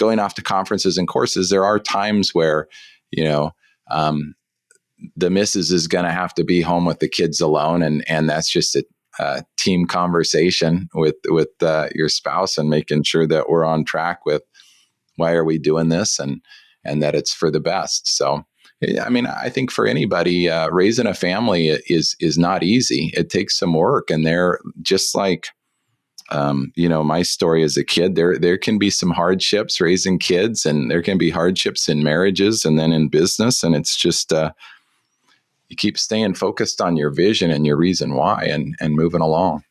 going off to conferences and courses, there are times where, you know, the missus is going to have to be home with the kids alone. And that's just a team conversation with your spouse and making sure that we're on track with why are we doing this and that it's for the best. So, I mean, I think for anybody, raising a family is not easy. It takes some work, and they're just like, my story as a kid, there can be some hardships raising kids, and there can be hardships in marriages and then in business. And it's just, you keep staying focused on your vision and your reason why and moving along.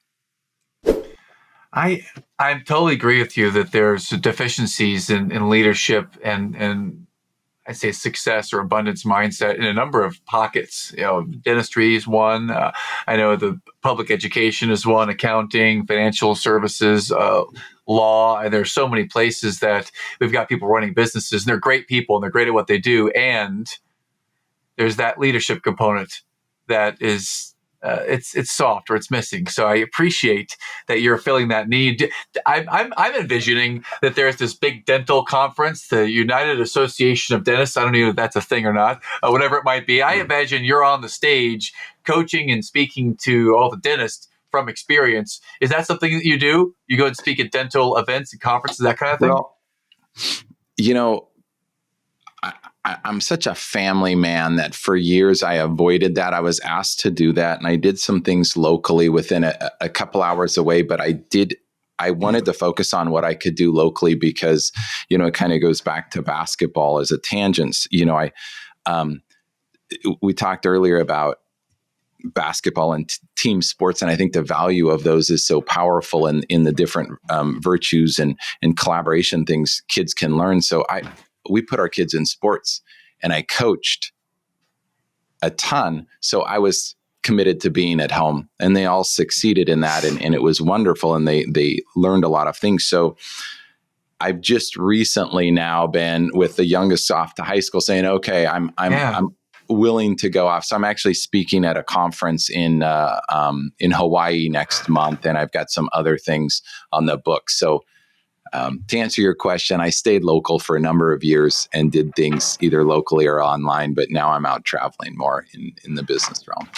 I totally agree with you that there's deficiencies in leadership and I'd say success or abundance mindset in a number of pockets. Dentistry is one. I know the public education is one, accounting, financial services, law. And there's so many places that we've got people running businesses, and they're great people and they're great at what they do. And there's that leadership component that is it's soft or it's missing. So I appreciate that you're filling that need. I'm envisioning that there's this big dental conference, the United Association of Dentists. I don't know if that's a thing or not, whatever it might be. I imagine you're on the stage coaching and speaking to all the dentists from experience. Is that something that you do? You go and speak at dental events and conferences, that kind of thing? Well, I'm such a family man that for years I avoided that. I was asked to do that, and I did some things locally within a couple hours away, but I wanted to focus on what I could do locally because, it kind of goes back to basketball as a tangent. We talked earlier about basketball and team sports, and I think the value of those is so powerful in the different virtues and collaboration things kids can learn. So we put our kids in sports, and I coached a ton. So I was committed to being at home, and they all succeeded in that. And it was wonderful. And they learned a lot of things. So I've just recently now been with the youngest off to high school saying, okay, I'm willing to go off. So I'm actually speaking at a conference in Hawaii next month. And I've got some other things on the book. So, to answer your question, I stayed local for a number of years and did things either locally or online, but now I'm out traveling more in the business realm.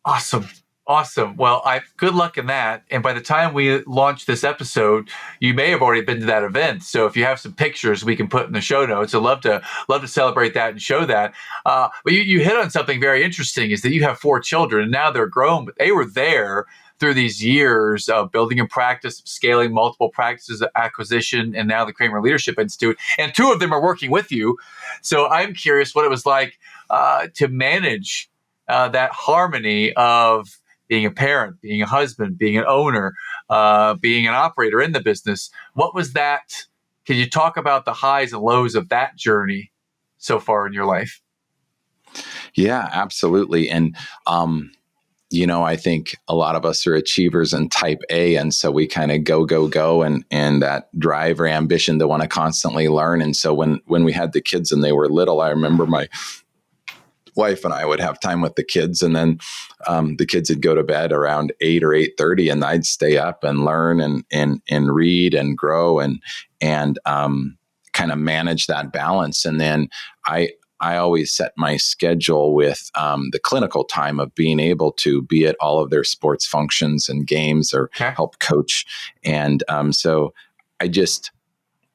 Awesome. Well, good luck in that. And by the time we launch this episode, you may have already been to that event. So if you have some pictures we can put in the show notes, I'd love to celebrate that and show that. But you hit on something very interesting, is that you have 4 children and now they're grown, but they were there through these years of building a practice, scaling multiple practices, acquisition, and now the Kremer Leadership Institute. And 2 of them are working with you. So I'm curious what it was like to manage that harmony of being a parent, being a husband, being an owner, being an operator in the business. What was that? Can you talk about the highs and lows of that journey so far in your life? Yeah, absolutely. And, I think a lot of us are achievers and type A. And so we kind of go, and that drive or ambition to want to constantly learn. And so when we had the kids and they were little, I remember my wife and I would have time with the kids, and then the kids would go to bed around 8 or 8:30, and I'd stay up and learn and read and grow and kind of manage that balance. And then I always set my schedule with the clinical time of being able to be at all of their sports functions and games or help coach. And so I just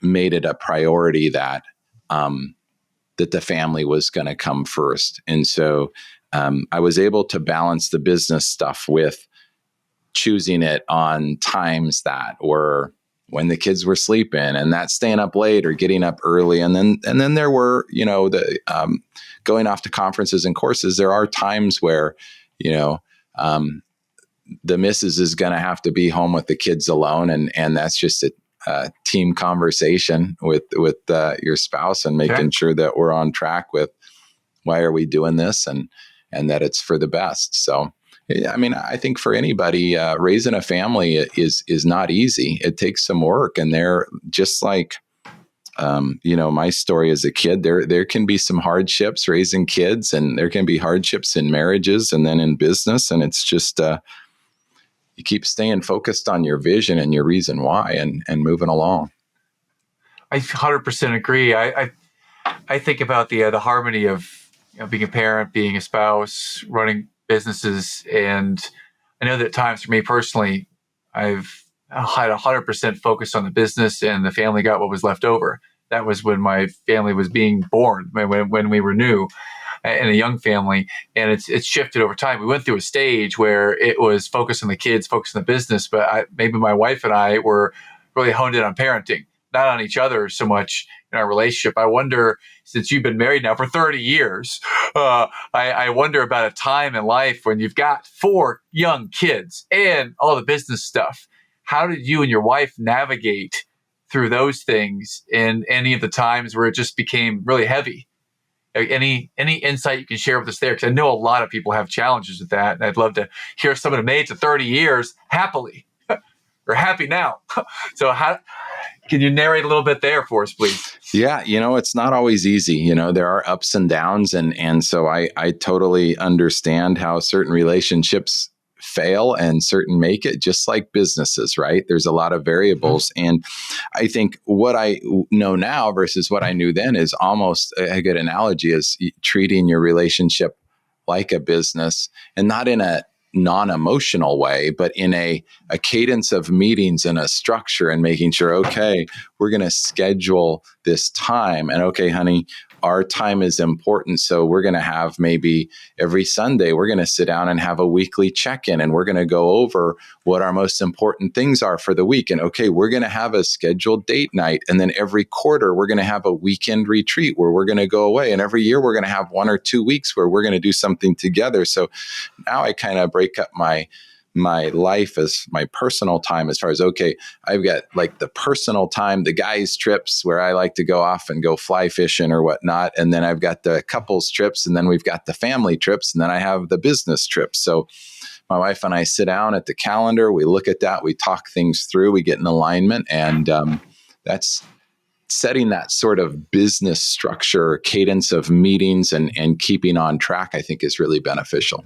made it a priority that the family was going to come first. And so I was able to balance the business stuff with choosing it on times that were when the kids were sleeping, and that staying up late or getting up early. And then there were, the going off to conferences and courses. There are times where, the missus is going to have to be home with the kids alone. And that's just a team conversation with your spouse and making sure that we're on track with why are we doing this and that it's for the best. So, I mean, I think for anybody, raising a family is not easy. It takes some work, and they're just like, my story as a kid, there can be some hardships raising kids, and there can be hardships in marriages and then in business. And it's just, you keep staying focused on your vision and your reason why and moving along. I 100% agree. I think about the harmony of being a parent, being a spouse, running businesses, and I know that at times for me personally, I've had 100% focus on the business, and the family got what was left over. That was when my family was being born, when we were new and a young family, and it's shifted over time. We went through a stage where it was focused on the kids, focused on the business, but maybe my wife and I were really honed in on parenting, not on each other so much in our relationship. I wonder, since you've been married now for 30 years, I wonder about a time in life when you've got 4 young kids and all the business stuff. How did you and your wife navigate through those things in any of the times where it just became really heavy? Any insight you can share with us there? Because I know a lot of people have challenges with that, and I'd love to hear someone who made it to 30 years happily or happy now. So how can you narrate a little bit there for us, please? Yeah, it's not always easy. There are ups and downs, and so I totally understand how certain relationships fail and certain make it, just like businesses, right? There's a lot of variables. And I think what I know now versus what I knew then is almost a good analogy, is treating your relationship like a business, and not in a non-emotional way, but in a cadence of meetings and a structure, and making sure, okay, we're going to schedule this time, and okay, honey, our time is important. So we're going to have, maybe every Sunday, we're going to sit down and have a weekly check-in, and we're going to go over what our most important things are for the week. And okay, we're going to have a scheduled date night. And then every quarter, we're going to have a weekend retreat where we're going to go away. And every year, we're going to have 1 or 2 weeks where we're going to do something together. So now I kind of break up my life as my personal time, as far as, okay, I've got like the personal time, the guys' trips where I like to go off and go fly fishing or whatnot. And then I've got the couples trips, and then we've got the family trips, and then I have the business trips. So my wife and I sit down at the calendar, we look at that, we talk things through, we get in alignment, and that's setting that sort of business structure, cadence of meetings, and keeping on track, I think, is really beneficial.